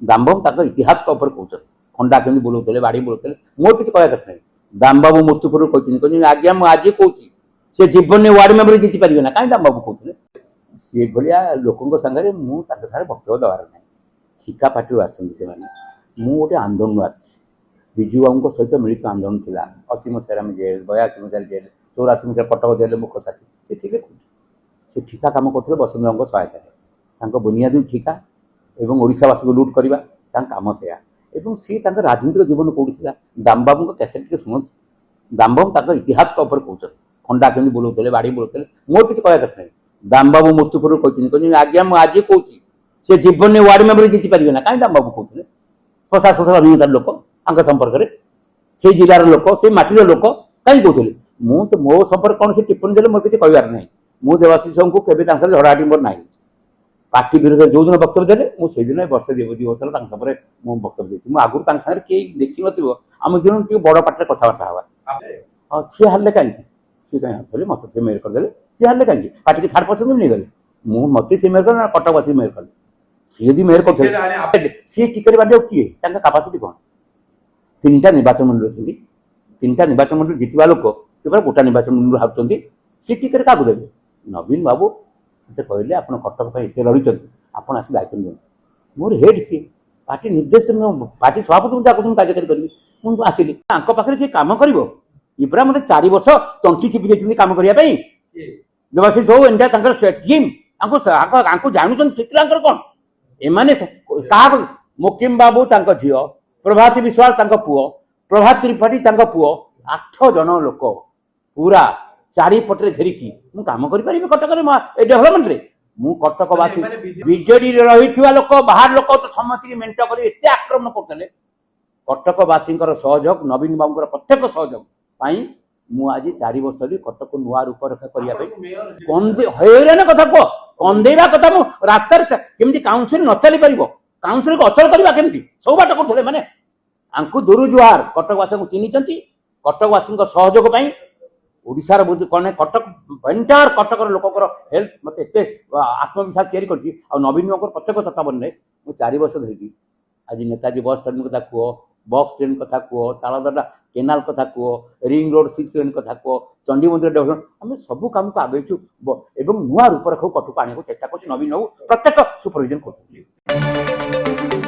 दामबाबू ताको इतिहास का ऊपर कहते खंडा केमी बुलाऊे बाड़ी बुलाऊे मोर किसी कह कथा नहीं दामबाबू मृत्यु पूर्व कहते आज्ञा मुझे आज कौन से जीवन में वार्ड मेम्बर जीति पारे ना कहीं दामबाबू कहते सी भाया लोकों सागर मुझे वक्तव्य देवार ना ठिका पार्टी आसते गोटे आंदोलन आसी विजु बाबू सहित मिलित आंदोलन था 80 मसीह जेल 82 मसीह जेल 84 मसीह कटक जेल मुख साथी से ठीक से ठिका कम करते बसंत बाबू सहायता बुनियादी ठिका एवं ओडावासी को लुट करवा कम से सी राजनीतिक जीवन कौटी दामबाबू कैसेट के शुणु दामबाबू ताको इतिहास का ऊपर कहते खंडा केमी बुलाऊे बाड़ी बुलाऊे मोर किसी कह कथा नहीं दामबाबू मृत्यु पूर्व कहते आज्ञा मुझे आज कौन से जीवन में वार्ड मेम्बर जीति पारे ना कहीं दामबाबू कहते प्रशासन अभिनेतार लोक संपर्क से जिलार लोक से माटीर लोक कहीं कहते मुझे मो संपर्क कौन से टिप्पणी देते मोर किसी कहार ना मुझे देवाशीष को केवे झड़ाझड़ी मोर ना पार्टी विरोध जो दिन वक्तव्य देते मुझे दिन वर्ष दुई वर्ष मुझे वक्तव्य देती आगुरी सागर किए देखी नो आम दिन बड़ पार्टी कथबार्ता हाँ सी हारे कहीं सी कहीं मत मेयर करदे सी हारे कहीं पार्टी की थार्ड पर्सन नहीं गले मुझे मत सी मेयर कर कटकवासी मेयर कले सी यदि मेयर कर सी टिकेट बांटे किए कैपासीटी कौन 3टा निर्वाचन मंडल अच्छी 3टा निर्वाचन मंडल जितवा लोक से गोटा निर्वाचन मंडल हारुंट सी टिकेट क्या देवे नवीन बाबू मत कहले आप कटक एत लड़ी आप आस दायित्व दिखाँ मोर हेड सी पार्टी निर्देश पार्टी सभापति मुझे कार्यकारी करी मुझे आसिली पाखे किए कम कर पूरा मत 4 वर्ष तंकी चिपी देती कम करने देवाशीष हो इंडिया टीम जानून चित्र कौन एमाने क्या मुकिम बाबू झी प्रभाती विश्वास पुओ प्रभात त्रिपाठी पुओ 8 जन लोक पूरा 4 पटे घेरिकी मु काम करें कटक डेभलपमेंट रे मु कटकवासी बीजेडी रही लोक बाहर लोक तो समस्त मेट कर एत आक्रमण करते कटकवासी सहयोग नवीन बाबू प्रत्येक सहयोग मु आज 4 वर्ष कटक नुआ रूपरेखा करने हैरान कथा कह कंदेवा कथा मु रास्तार केमती काउंसिल न चली पार काउंसिल को अचल करवा केमती सब बाट करते मैंने आंकु दूर जुहार कटकवासी को चिन्हिंट कटकवासी सहयोग ओडार कौन कटक एंटायर कटक लोकर हेल्थ मत एत आत्मविश्वास या नवीन बाबू प्रत्येक तत्वावधान मुझे 4 वर्ष धरिकी आज नेताजी बस स्टैंड कथा कह बक्स ट्रेन कथा कह तालदरा केनाल कथा कह रिंग रोड 6 लेन कथा कह चंडी मंदिर डेभलपमेंट आम सब कम को आगेचु नुआ रूपरेखा कटक आने को चेष्टा कर नवीन बाबू प्रत्येक सुपरविजन कर